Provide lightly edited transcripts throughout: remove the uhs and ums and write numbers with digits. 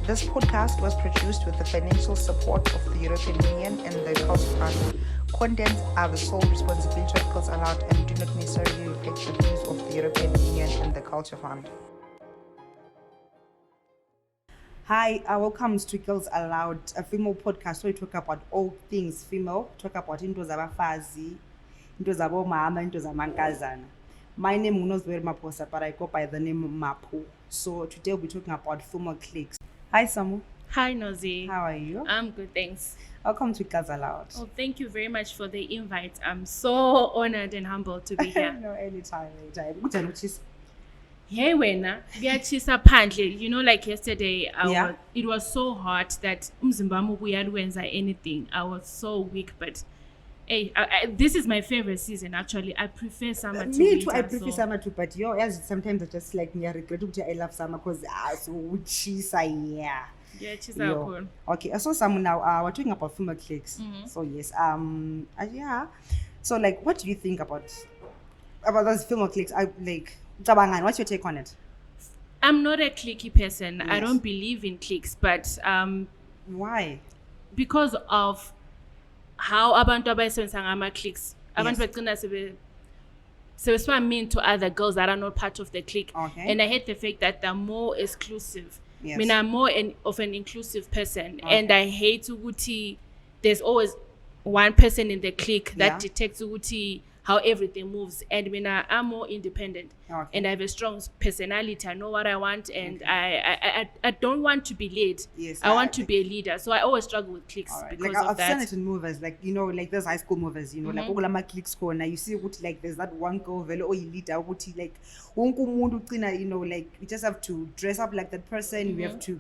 This podcast was produced with the financial support of the European Union and the Culture Fund. Contents are the sole responsibility of Girls Aloud and do not necessarily reflect the views of the European Union and the Culture Fund. Hi, welcome to Girls Aloud, a female podcast where we talk about all things female, talk about into zabafazi, into zabomama, into zamankazana. My name is Nozi and but I go by the name Mapu. So today we'll be talking about female cliques. Hi, Samu. Hi, Nozi. How are you? I'm good, thanks. Welcome to Girls Aloud. Oh, thank you very much for the invite. I'm so honored and humbled to be here. No, anytime. Hey, wena, ngiyachisa phandle. You know, like yesterday, it was so hot that umzimba wami uyalwenza anything. I was so weak, but hey, this is my favorite season. Actually, I prefer summer to me winter. too. I prefer summer too, but sometimes I just like me. I regret that I love summer because so chisa yeah. Yeah, chisa cool. Okay, so Samu, now we're talking about female cliques. Mm-hmm. So yes, yeah. So like, what do you think about those female cliques? What's your take on it? I'm not a cliquey person. Yes. I don't believe in cliques, but why? Because of how abantu abayisebenzisa ngama cliques. Abantu bagcina sebesiba mean to other girls that are not part of the clique. Okay. And I hate the fact that they're more exclusive. Yes. I mean, I'm more of an inclusive person. Okay. And I hate ukuthi there's always one person in the clique that detects ukuthi how everything moves. And I'm more independent. Okay. And I have a strong personality. I know what I want, and I don't want to be led. Yes, I want to be a leader. So I always struggle with cliques because of I've that. seen it in movies, like those high school movies, like all cliques corner. You see what like there's that one girl vele or leader like wonke umuntu ugcina, like you just have to dress up like that person. We have to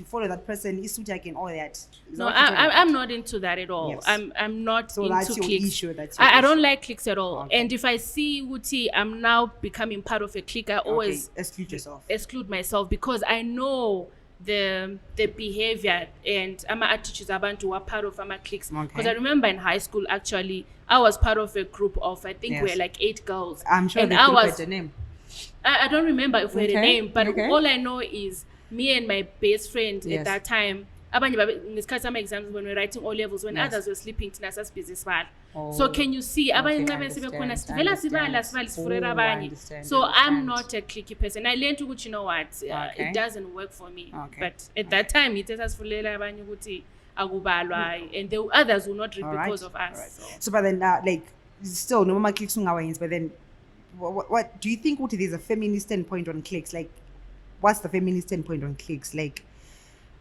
follow that person. Isuit and all that. No, I'm not into that at all. Yes. I'm not so into that's your cliques. issue. I don't like cliques at all. Okay. And if I see Uti, I'm now becoming part of a clique, I always exclude myself because I know the behavior and attitudes abantu who are part of my cliques. Because I remember in high school, actually, I was part of a group of, I think we were like 8 girls. I'm sure and the group had a name. I don't remember if we had a name, but all I know is me and my best friend at that time, ngesikhathi sama-exams when we were writing O levels, when others were sleeping, thina sasibhizi sibala. So can you see abanye nxa besebekhona sivela sibala sifurera abanye. So I'm not a cliquey person. I learned ukuthi you know what, it doesn't work for me. But at that time ithe sasifurera abanye ukuthi akubalwa, and the others will not read because of us. So but then like still no mama cliques ungawenzi, but then what do you think ukuthi there's a feminist standpoint on cliques? Like what's the feminist standpoint on cliques? Like,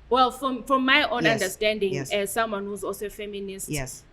well, from my own understanding, as someone who's also a feminist,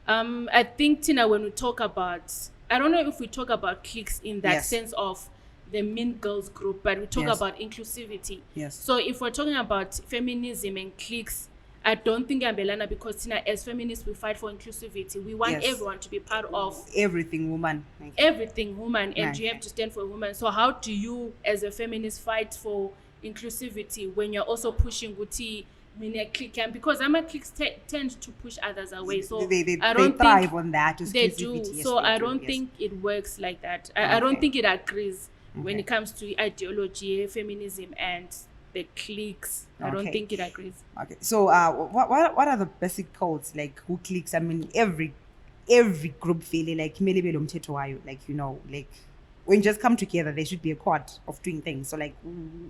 I think, Tina, when we talk about, I don't know if we talk about cliques in that sense of the mean girls group, but we talk about inclusivity. So if we're talking about feminism and cliques, I don't think Ambelana, because Tina, as feminists, we fight for inclusivity. We want everyone to be part of everything woman. Everything woman, and you have to stand for a woman. So how do you, as a feminist, fight for inclusivity when you're also pushing Guti? Because cliques tend to push others away, so they thrive on that. They do. So I don't think it works like that. I don't think it agrees when it comes to ideology, feminism, and the cliques. I don't think it agrees. Okay. So what are the basic codes like who cliques? I mean, every group feeling like like when you just come together, there should be a code of doing things. So, like,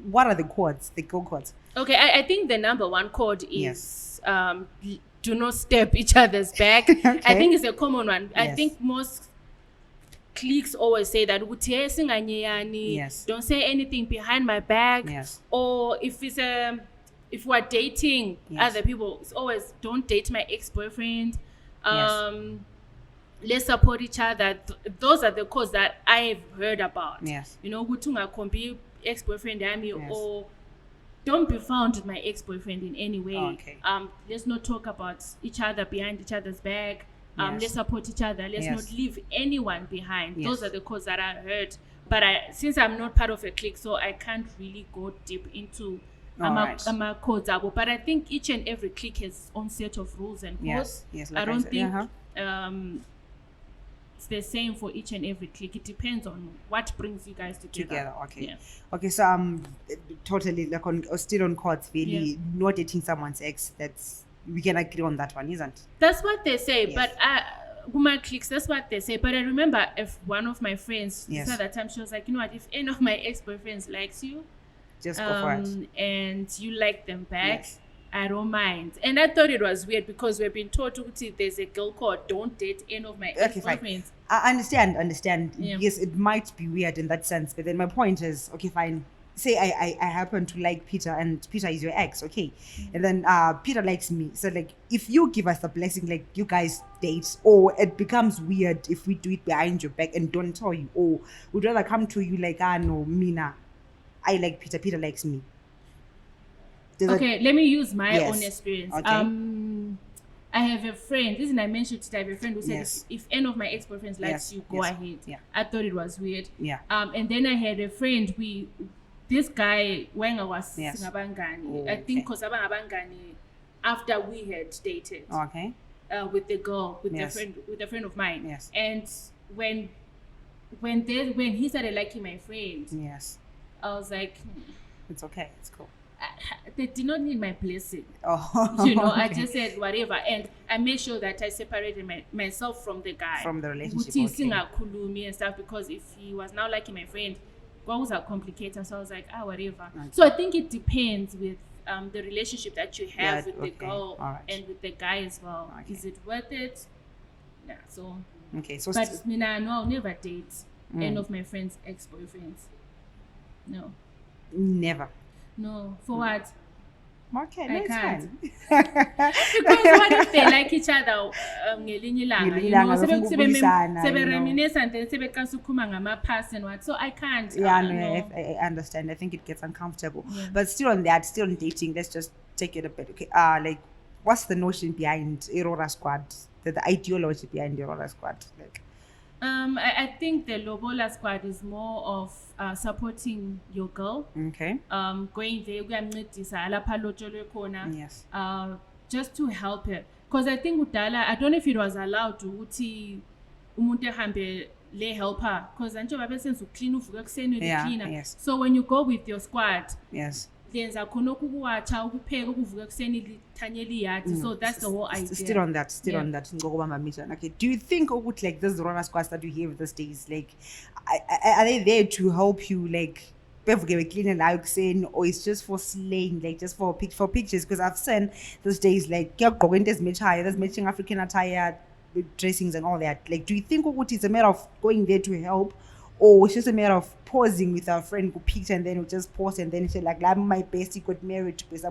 what are the codes, the go codes? Okay, I think the number one code is do not step each other's back. I think it's a common one. I think most cliques always say that don't say anything behind my back. Or if we're dating other people, it's always don't date my ex-boyfriend. Let's support each other. Those are the codes that I've heard about. Gutunga kombi ex-boyfriend or don't be found with my ex-boyfriend in any way. Let's not talk about each other behind each other's back. Let's support each other. Let's not leave anyone behind. Those are the codes that I heard. But since I'm not part of a clique, so I can't really go deep into codes. But I think each and every clique has its own set of rules and codes. I don't think the same for each and every clique. It depends on what brings you guys together. Okay. Yeah. Okay, so totally like still on courts, really not dating someone's ex. We can agree on that one, isn't it? That's what they say, Yes. but woman cliques, that's what they say. But I remember if one of my friends Yes. said that time, she was like, you know what, if any of my ex-boyfriends likes you, Just go for it. and you like them back, Yes. I don't mind. And I thought it was weird because we've been taught there's a girl code, don't date any of my ex-boyfriends. I understand. Yeah. Yes, it might be weird in that sense, but then my point is, okay, fine. Say I happen to like Peter, and Peter is your ex, okay? And then Peter likes me. So like, if you give us the blessing, like you guys date, or it becomes weird if we do it behind your back and don't tell you, or would rather come to you like, no, Mina, I like Peter, Peter likes me. Okay, let me use my Yes. own experience. Okay. I have a friend, isn't I mentioned it, I have a friend who said Yes. if any of my ex-boyfriends likes Yes. you, go Yes. ahead. Yeah. I thought it was weird. Yeah. And then I had a friend, this guy, when I was Yes. singabangani, Oh, I think okay. because abangani after we had dated Okay. with the girl, with Yes. a friend of mine. Yes. And when he started liking my friend, Yes. I was like, It's okay. It's cool. they did not need my blessing. Oh. I okay. just said whatever, and I made sure that I separated myself from the guy, From the relationship, Uthi okay. singakhulumi and stuff, because if he was now liking my friend, what was complicated? So I was like, whatever. Okay. So I think it depends with the relationship that you have with the okay. girl All right. and with the guy as well. Okay. Is it worth it? Yeah. So, Okay. So but Mina, no, I'll never date any of my friends' ex-boyfriends. No, never. no. For what? Okay, I no, it's can't. fine. Because what if they like each other ngelinye ilanga, Ngelinye ilanga, bafuna ukubuyisana, sebe you know. reminisce and then sebe kasukhuma ngama-past and what, so I can't. Yeah, no, no. I understand. I think it gets uncomfortable. Yeah. But still on that, still on dating, let's just take it a bit. Okay, like, what's the notion behind Aurora Squad? The ideology behind the Aurora Squad? Like, I think the Lobola Squad is more of supporting your girl. okay. Going there, kuyamncedisa lapha lotsholwe khona. Yes. Just to help her. Because I think udala, I don't know if it was allowed ukuthi umuntu ehambe le help her. Because njengoba besenza uclean uvuka ekuseni cleaner. Yes. So when you go with your squad, Yes. lenza khona ukuwacha ukupheka ukuvuka ekuseni lithanyela iyadi. So that's the whole idea. Still on that. Yeah. Okay. Do you think like this Aurora Squad that you hear these days, like, are they there to help you, like, clean and or it's just for slaying, like just for pictures? Because I've seen these days, like, there's matching African attire, dressings and all that. Like, do you think it's a matter of going there to help, or it's just a matter of pausing with our friend who picked and then we just pause and then say like, I'm my bestie got married because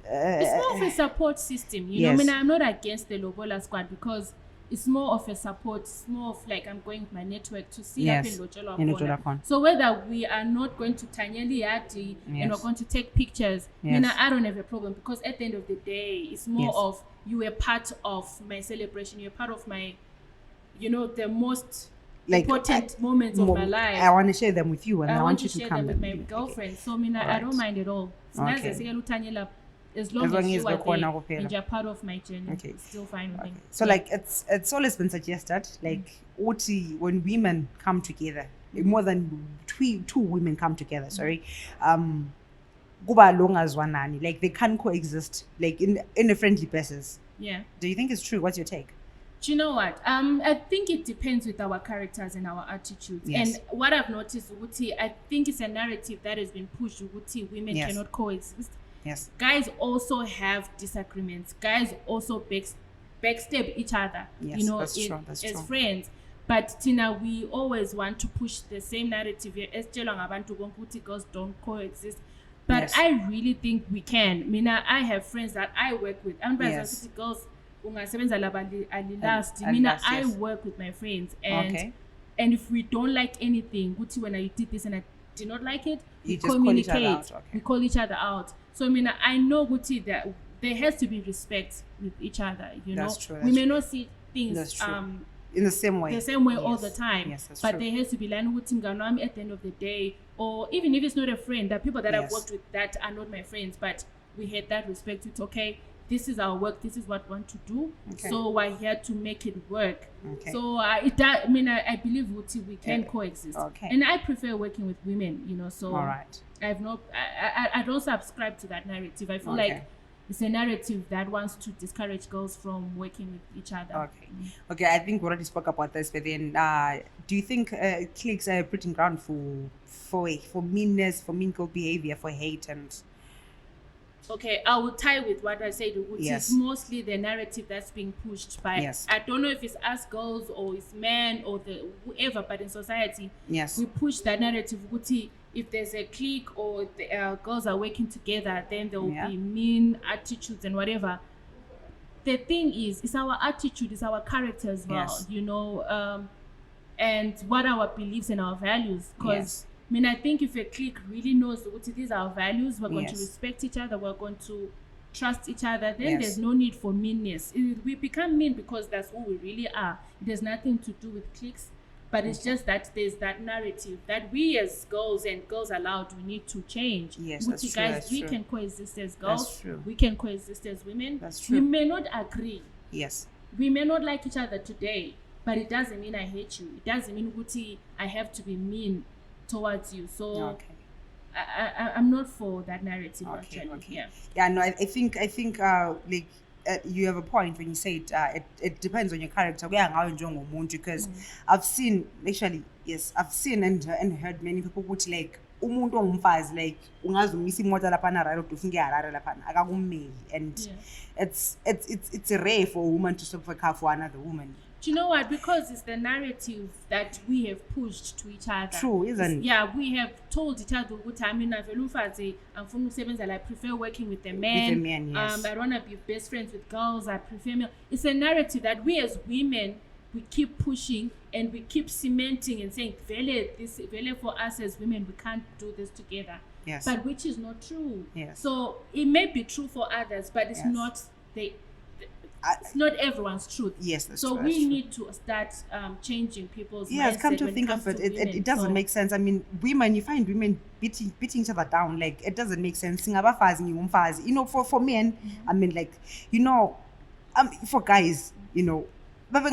it's more of a support system, you know. Yes. I mean, I'm not against the Lobola Squad because it's more of a support. It's more of like I'm going with my network to see up in Lojola. So whether we are not going to Tanyeli Yati and we're going to take pictures, I don't have a problem, because at the end of the day, it's more of you were part of my celebration. You're part of my, the most like, important moments of my life. I want to share them with you, and I want you to share come them with my girlfriend. So I don't mind at all. Okay. As long as you are there and you're part of my journey, okay. It's still fine with me. So like it's always been suggested, like, when women come together, more than two women come together, kuba long as one nani, like they can coexist, like in a friendly basis. Yeah. Do you think it's true? What's your take? Do you know what? I think it depends with our characters and our attitudes. Yes. And what I've noticed, I think it's a narrative that has been pushed. Women cannot coexist. Yes. Guys also have disagreements. Guys also backstab each other. Yes, that's true. As friends. But Tina, we always want to push the same narrative. Girls don't coexist. But I really think we can. I have friends that I work with. Yes. Girls, I work with my friends, and if we don't like anything, when I did this and I did not like it, we communicate. We call each other out. So I know that there has to be respect with each other. That's true. We may not see things in the same way. All the time. Yes, that's but true. there has to be line at the end of the day, or even if it's not a friend, there are people that I've worked with that are not my friends, but we had that respect. It's okay. this is our work, this is what we want to do. Okay. So we're here to make it work. Okay. So I believe we can coexist. Okay. And I prefer working with women, you know, so all right. I don't subscribe to that narrative. I feel like it's a narrative that wants to discourage girls from working with each other. Okay, I think we already spoke about this, but then do you think cliques are a breeding ground for meanness, for mean girl behavior, for hate and... Okay, I will tie with what I said, which yes. is mostly the narrative that's being pushed by, yes. I don't know if it's us girls or it's men or whoever, but in society, yes. we push that narrative, if there's a clique or the girls are working together, then there will be mean attitudes and whatever. The thing is, it's our attitude, it's our character as well, yes. you know, and what our beliefs and our values, because I think if a clique really knows what these are our values, we're going to respect each other, we're going to trust each other, then there's no need for meanness. We become mean because that's who we really are. It has nothing to do with cliques, but it's just that there's that narrative that we as girls and Girls Aloud, we need to change. Yes, that's true. Guys, we can coexist as girls. That's true. We can coexist as women. That's true. We may not agree. Yes. We may not like each other today, but it doesn't mean I hate you. It doesn't mean I have to be mean towards you. So I'm not for that narrative. Okay. Yeah. No, I think like you have a point when you say it depends on your character. Because I've seen and heard many people put like umuntu ongumfazi like ungazumisa imoto lapha na raro ufike harare lapha akakummeli, and it's rare for a woman to stop for a car for another woman. Do you know what? Because it's the narrative that we have pushed to each other. True, isn't it? Yeah, we have told each other, I prefer working with the men. Yes. I don't want to be best friends with girls. I prefer male. It's a narrative that we as women, we keep pushing and we keep cementing and saying, Vele for us as women, we can't do this together. Yes. But which is not true. Yes. So it may be true for others, but it's not it's not everyone's truth. Yes, that's so true. We need to start changing people's mindset. Yes, come to think of it doesn't make sense. I mean, you find women beating each other down, like it doesn't make sense. You know, for men, I mean, like, you know, for guys, you know, but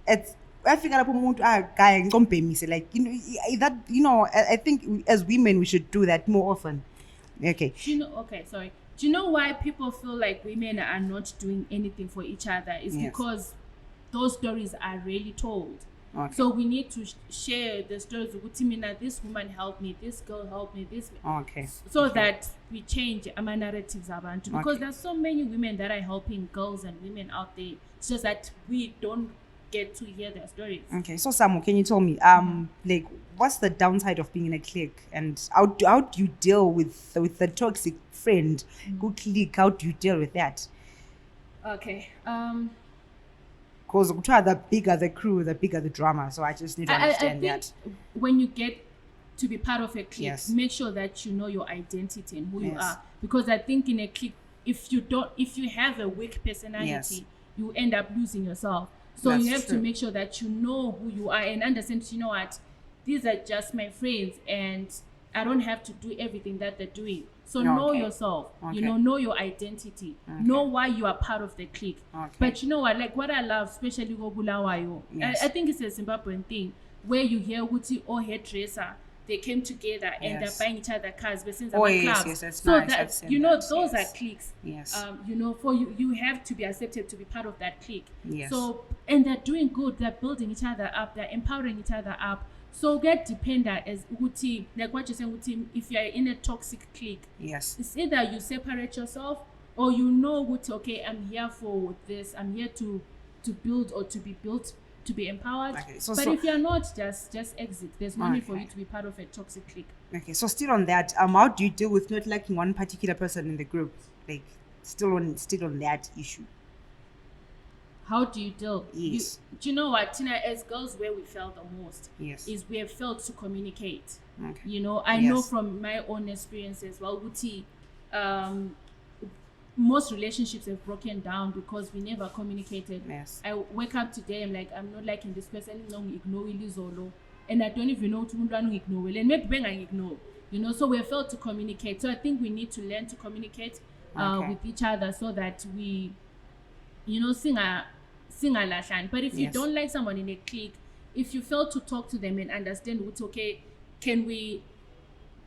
it's I figure like, you know, that, you know, I think as women we should do that more often. Okay. Do you know why people feel like women are not doing anything for each other? It's because those stories are really told. Okay. So we need to share the stories of this woman helped me, this girl helped me, this. Okay. So that we change our narratives abantu. Because there's so many women that are helping girls and women out there. It's just that we don't get to hear their stories. Okay. So Samu, can you tell me, like, what's the downside of being in a clique, and how do you deal with the toxic friend who clique? How do you deal with that? Okay. Because the bigger the crew, the bigger the drama. So I just need to understand I think when you get to be part of a clique, make sure that you know your identity and who you are. Because I think in a clique, if you have a weak personality, you end up losing yourself. So you have to make sure that you know who you are and understand, you know what, these are just my friends and I don't have to do everything that they're doing. So know yourself, you know your identity, know why you are part of the clique. But you know what, like what I love, especially Bulawayo, I think it's a Zimbabwean thing where you hear Wuti or hairdresser, they came together and they're buying each other cars, but since yes, that's so nice. that you know those are cliques. Yes. You know, for you have to be accepted to be part of that clique. Yes. So and they're doing good, they're building each other up, they're empowering each other up. So get dependent as Uti, like what you're saying, Uti, if you're in a toxic clique, it's either you separate yourself or you know Uti, okay, I'm here for this, I'm here to build or to be built, to be empowered. But if you're not, just exit. There's no need for you to be part of a toxic clique. Okay, so still on that, how do you deal with not liking one particular person in the group? Like still on that issue. How do you deal? Yes. Do you know what, Tina, as girls, where we fail the most is we have failed to communicate. Okay. You know, I know from my own experience as well, Uti, most relationships have broken down because we never communicated. Yes. I wake up today, I'm like, I'm not liking this person, ignore Zolo, and I don't even know to ignore, and maybe I ignore. You know, so we have failed to communicate. So I think we need to learn to communicate. with each other, so that we, sing a lashan. But if you don't like someone in a clique, if you fail to talk to them and understand what's okay, can we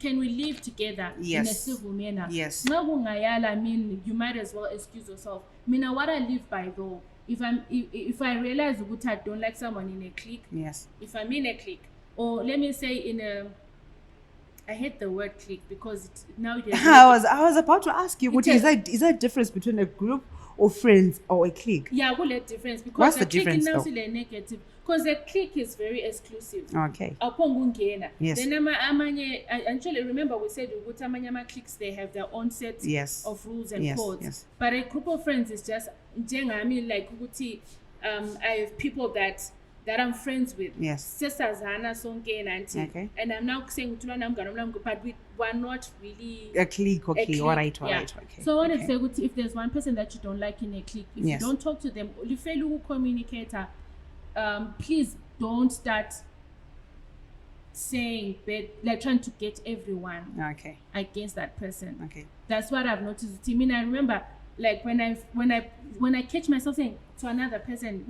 live together in a civil manner? Yes. I mean, you might as well excuse yourself. I mean, what I live by though, if I realize that I don't like someone in a clique, if I'm in a clique, or let me say I hate the word clique because nowadays I was about to ask you, is there a difference between a group of friends or a clique? Yeah, well, a difference, because what's the difference though? Negative, because a clique is very exclusive. Okay. Yes. Then actually, remember we said amanye cliques, they have their own set of rules and codes. Yes. But a group of friends is just like I have people that I'm friends with. Yes. Okay. And I'm now saying but we were not really a clique. Okay. A clique. All right. Okay. So I wanted to say, if there's one person that you don't like in a clique, if you don't talk to them, you fail to communicate, please don't start saying like trying to get everyone against that person. Okay. That's what I've noticed. I mean, I remember like when I catch myself saying to another person,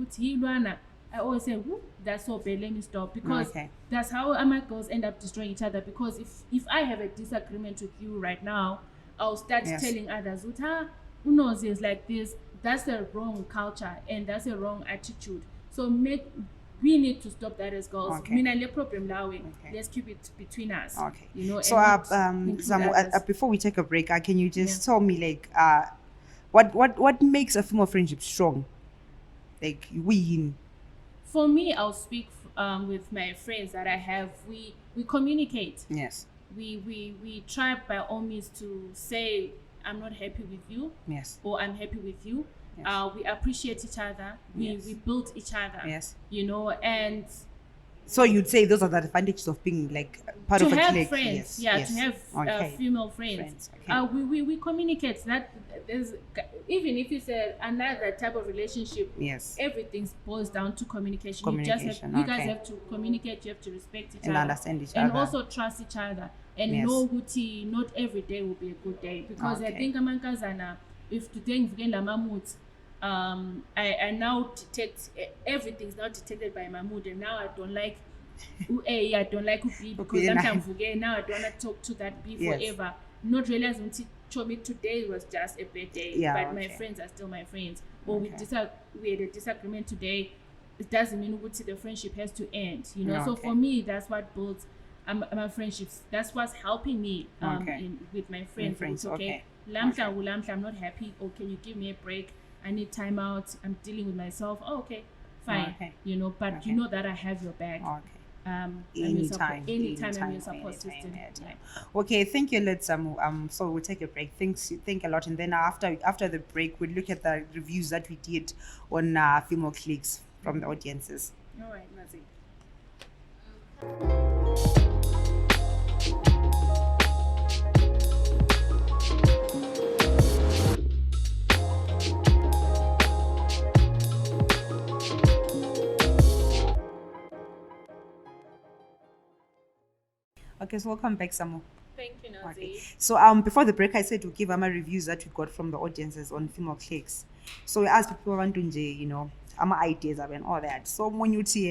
I always say, that's so bad, let me stop. Because that's how my girls end up destroying each other. Because if I have a disagreement with you right now, I'll start telling others, who knows is like this. That's a wrong culture and that's a wrong attitude. So we need to stop that as girls. I mean, no problem now. Let's keep it between us. Okay. So before we take a break, can you just tell me like what makes a female friendship strong? Like for me, I'll speak with my friends that I have. We communicate. Yes. We try by all means to say, I'm not happy with you. Yes. Or I'm happy with you. Yes. We appreciate each other. We build each other. Yes. And so you'd say those are the advantages of being like part of a clique. Friends, to have female friends. We communicate. That there's, even if it's another type of relationship, everything boils down to communication. You guys have to communicate. You have to respect each other, understand each other, and also trust each other, and know not every day will be a good day. Because I think amankazana, if today I now detect everything's now detected by my mood, and now I don't like A, I don't like B because sometimes now I don't want to talk to that B forever. Not realizing today was just a bad day, but my friends are still my friends. Or we had a disagreement today. It doesn't mean the friendship has to end. So for me, that's what builds my friendships. That's what's helping me with my friends. Lamsha, I'm not happy. Or can you give me a break? I need time out. I'm dealing with myself. Oh, okay, fine. But you know that I have your back. Anytime I'm your support system. Okay, thank you, LetsConnectZim. So we'll take a break. Think a lot, and then after the break, we'll look at the reviews that we did on female cliques from the audiences. All right, Nozi. Okay, so welcome back, Samu. Thank you, Nozi. Okay. So before the break, I said we'll give our reviews that we got from the audiences on female cliques. So we asked people want to our ideas and all that. So when you see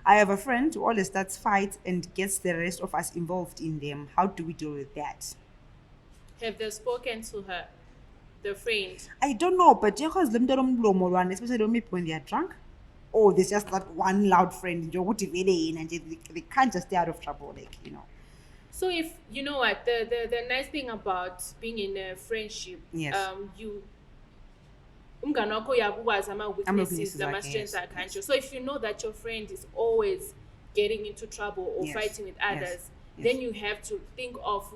I have a friend who always starts fights and gets the rest of us involved in them. How do we deal with that? Have they spoken to her, the friend? I don't know, but especially maybe when they are drunk. Oh, there's just that one loud friend, and they can't just stay out of trouble, So if you know what, the nice thing about being in a friendship, you weaknesses, strengths. So if you know that your friend is always getting into trouble or fighting with others, then you have to think of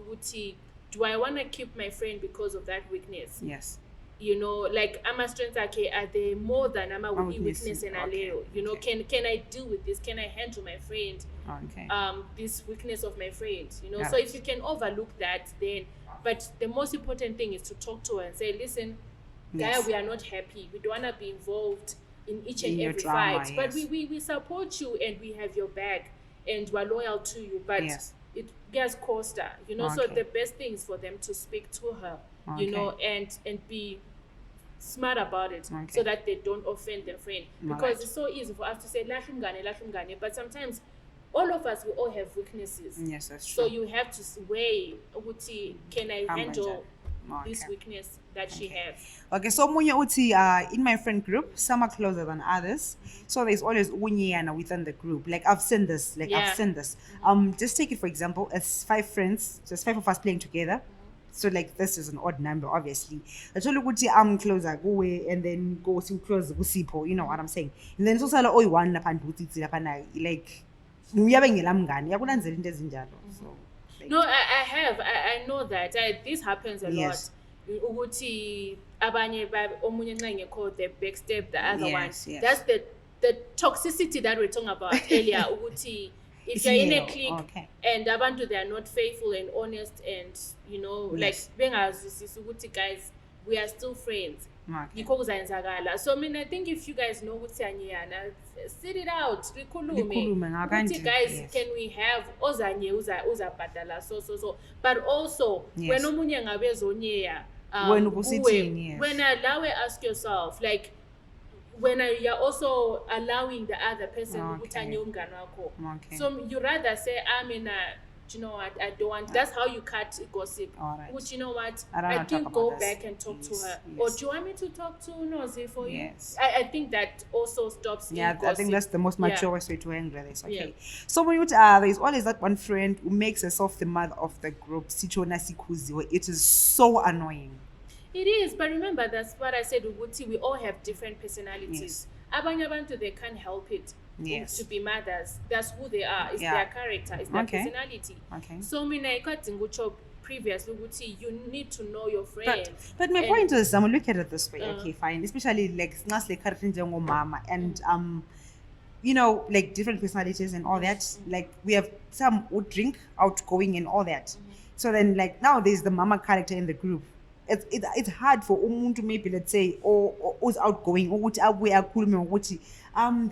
do I want to keep my friend because of that weakness? Yes. Like ama strengths are they more than ama weakness and aleo? Can I deal with this? Can I handle my friend? This weakness of my friend? So if you can overlook that, then. But the most important thing is to talk to her and say, listen, guy, we are not happy. We don't want to be involved in each and every fight. But we support you and we have your back and we're loyal to you. But it gets costa, so the best thing is for them to speak to her, and be smart about it, so that they don't offend their friend, because it's so easy for us to say lahlumngane, but sometimes all of us, we all have weaknesses. Yes, that's true. So you have to weigh, can I handle this weakness that she has? Okay, so Munye uti, in my friend group, some are closer than others. So there's always unyana within the group. Like I've seen this. Just take it for example, as 5 friends, just 5 of us playing together. So like this is an odd number, obviously. I'm closer, go away, and then go to close Sipo, you know what I'm saying? And then so one like so no, I know that this happens a lot. Ukuthi abanye omunye nxa ngekho the backstep the other one. That's the toxicity that we're talking about earlier. Ukuthi if you're in a clique and abantu, they are not faithful and honest, and like bengazwisisi ukuthi guys, we are still friends. So I think if you guys know ukuthi anyana, sit it out, rikhulume guys, can we have ozanye uzabhadala so, but also when omunye ngabe zonyeya, when allow, ask yourself, like when you're also allowing the other person ukuthi anye umngane wakho, so you rather say you know what, I don't want. That's how you cut gossip. Which, you know what, I think go back and talk to her. Or do you want me to talk to Nozi for you? I think that also stops. I think that's the most mature way to handle this. Okay. So when there's always that one friend who makes herself the mother of the group. It is so annoying. It is, but remember, that's what I said. We all have different personalities. Abanye abantu, they can't help it. To be mothers, that's who they are. It's their character, it's their personality. So previously, you need to know your friend. But my point is, I'm look at it this way. Okay, fine. Especially like mama and like different personalities and all that. Like we have some who drink, outgoing and all that. So then like now there's the mama character in the group. It's hard for umuntu, maybe let's say, or who's outgoing, or there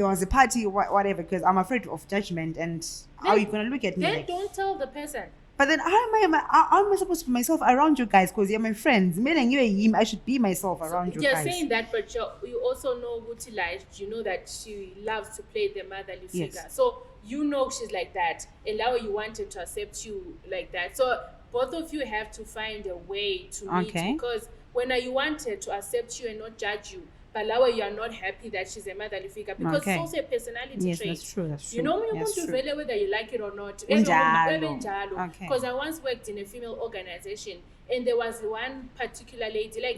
was a party or whatever, because I'm afraid of judgment and how you're gonna look at me. Then don't tell the person. But then how am I supposed to be myself around you guys? Because you're my friends. I should be myself around you guys. You're saying that, but you also know Guti life. You know that she loves to play the motherly figure. So you know she's like that. And now you wanted to accept you like that. So both of you have to find a way to meet, because when you wanted to accept you and not judge you, but now you are not happy that she's a motherly figure, because it's also a personality trait. That's true. You know, when you want to value whether you like it or not. Because I once worked in a female organization, and there was one particular lady, like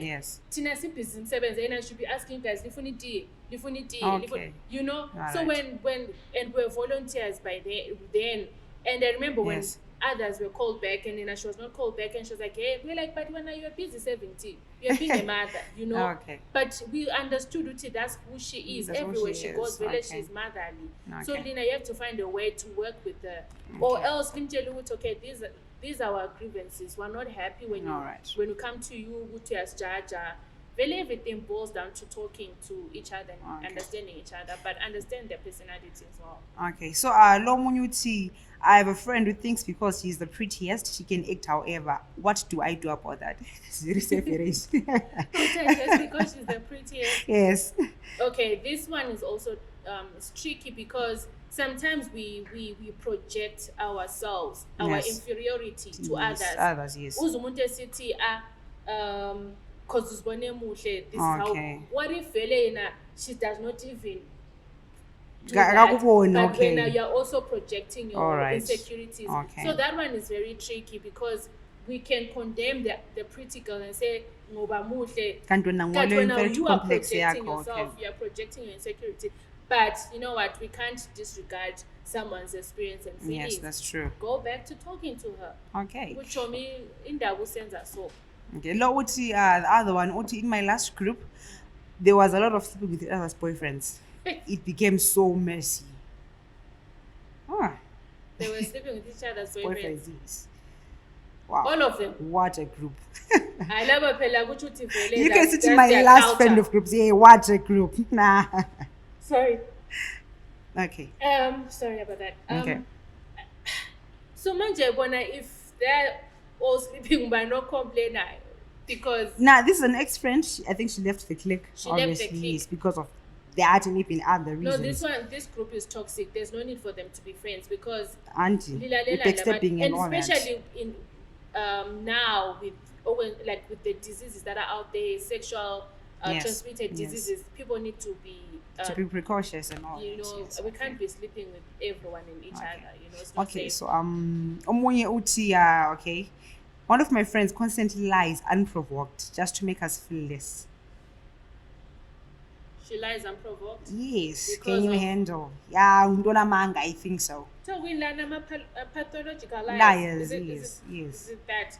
Tina Sipis and I should be asking guys, lifuniti, you know. So when and we're volunteers by then, and I remember when others were called back, and then she was not called back, and she was like, hey, we're like, but when you're busy 70, you're being a mother, you know. But we understood that's who she is. Everywhere she goes, really, she's motherly. So Lina, you have to find a way to work with her, or else okay, these are our grievances. We're not happy when we come to you as Jaja. Really, everything boils down to talking to each other and understanding each other, but understand their personality as well. Okay, so Lomunyuti, I have a friend who thinks because she's the prettiest, she can act however. What do I do about that? It's very just because she's the prettiest. Yes. Okay, this one is also it's tricky, because sometimes we project ourselves, our inferiority to others. Because this is how. What if she does not even do that, but when you're also projecting your insecurities. So that one is very tricky, because we can condemn the pretty girl and say ngoba muhle, you are projecting yourself, you are projecting your insecurity. But you know what, we can't disregard someone's experience and feelings. Yes, that's true. Go back to talking to her. Which show me in that sense so. Okay, the other one, in my last group, there was a lot of sleeping with the other's boyfriends. It became so messy. They were sleeping with each other's boyfriends. Yes. Wow. All of them. What a group. I never You can sit in my last culture. Friend of groups. Yeah, what a group. Nah. Sorry. Okay. Sorry about that. Okay. So manje bona if they're all sleeping by no complain because this is an ex-friend. I think she left the clique. She left the clique. Yes, because of there are maybe other reasons. No, this group is toxic. There's no need for them to be friends because auntie, backstabbing and all that. Especially in now with the diseases that are out there, sexual transmitted diseases, people need to be precautious and all. You know, we can't be sleeping with everyone and each other. You know, it's not okay. safe. So omunye uthi okay. One of my friends constantly lies unprovoked just to make us feel less. She lies unprovoked? Yes. Can you handle? Yeah, I think so. So we learn pathological liars. Liars, Is yes. it that?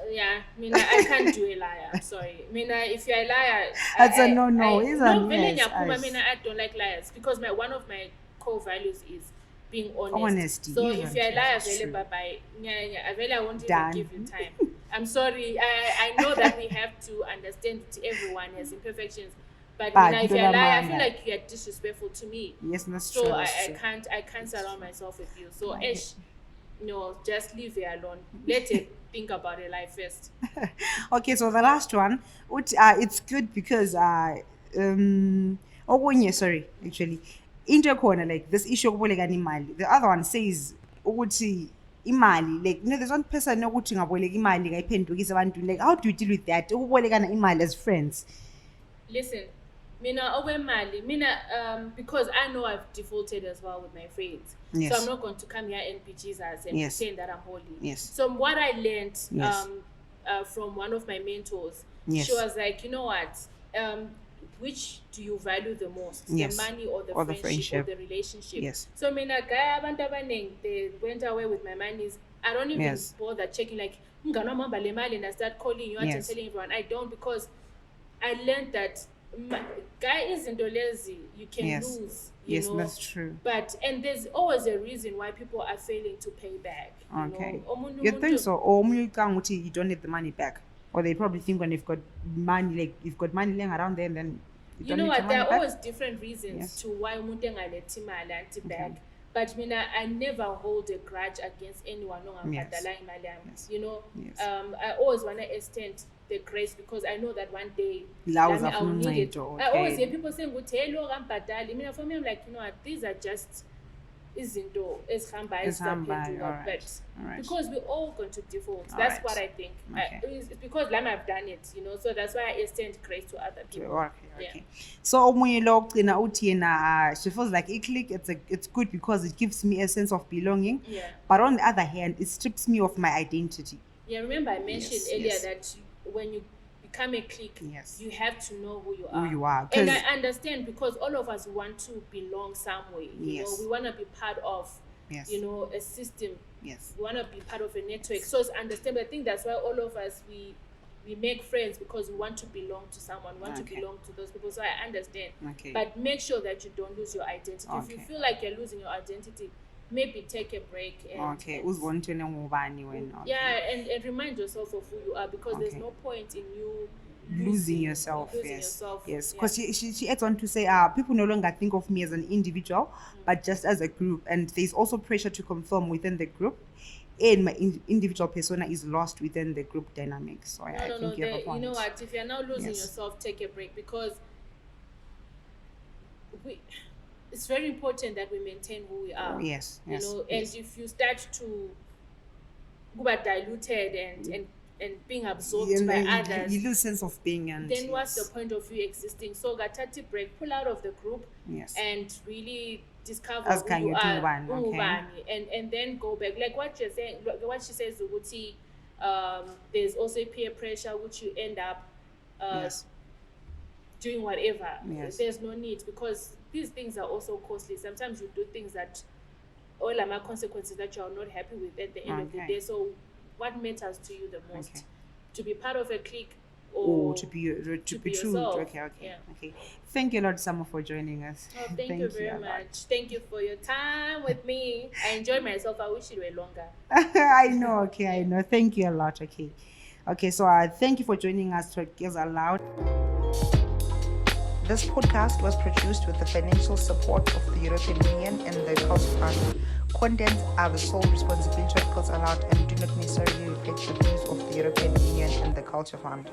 Yeah, I can't do a liar. I'm sorry. If you're a liar, that's a no, isn't it? Yes, I don't like liars because one of my core values is being honest. Honesty. So if you're a liar, I won't even give you time. I'm sorry. I know that we have to understand that everyone has imperfections. But if you're a liar, I feel like you're disrespectful to me. Yes, that's true. So I can't surround myself with you. So just leave her alone. Let it think about her life first. Okay, so the last one, it's good because actually into corner like this issue of imali. The other one says imali, like there's one person ukuthi ngaboleka imali ngayiphendukisa abantu, like how do you deal with that? Ukubolekana imali as friends. Listen, because I know I've defaulted as well with my friends. Yes. So I'm not going to come here and be Jesus and pretend that I'm holy. Yes. So what I learned from one of my mentors, she was like, you know what, which do you value the most? Yes. The money or the friendship or the relationship? Yes. So they went away with my monies. I don't even bother checking like and I start calling you and telling everyone. I don't, because I learned that guy isn't lazy. You can lose. You know? That's true. And there's always a reason why people are failing to pay back. Okay. You think so? Or you don't need the money back, or they probably think when you've got money, like you've got money laying around there, and then you know what? There are always different reasons to why umuntu engaleti imali anti back. But I never hold a grudge against anyone. You know, I always want to extend the grace because I know that one day I'll need it. I always hear people saying, for me, I'm like, you know what, these are just izinto ezihamba, but because we're all going to default. That's what I think. It's because I've done it, you know, so that's why I extend grace to other people. Okay. So she feels like it's good because it gives me a sense of belonging. Yeah. But on the other hand, it strips me of my identity. Yeah, remember I mentioned earlier that when you become a clique, you have to know who you are. And I understand because all of us want to belong somewhere. You know, we want to be part of, you know, a system. Yes. We want to be part of a network. So it's understandable. I think that's why all of us, we make friends because we want to belong to someone, we want to belong to those people. So I understand. But make sure that you don't lose your identity. If you feel like you're losing your identity, maybe take a break. And and remind yourself of who you are, because there's no point in you losing yourself. Yes. Because she adds on to say, people no longer think of me as an individual, but just as a group. And there's also pressure to conform within the group. And my individual persona is lost within the group dynamics. So I think you have a point. You know what? If you're now losing yourself, take a break, because it's very important that we maintain who we are. Yes. You know, and if you start to get diluted and being absorbed by others, you lose sense of being. And then what's the point of you existing? So take a break, pull out of the group, and really discover who you are, and then go back. Like what you're saying, what she says, there's also peer pressure, which you end up doing whatever. There's no need, because these things are also costly. Sometimes you do things that all are consequences that you are not happy with at the end of the day. So what matters to you the most? To be part of a clique, or to be true? Yourself. Okay. Thank you, AloudZW, for joining us. Oh, thank you very much. Thank you for your time with me. I enjoyed myself. I wish it were longer. I know. I know. Thank you a lot. Okay. So thank you for joining us to Girls Aloud. This podcast was produced with the financial support of the European Union and the Culture Fund. Contents are the sole responsibility of Cliques Aloud and do not necessarily reflect the views of the European Union and the Culture Fund.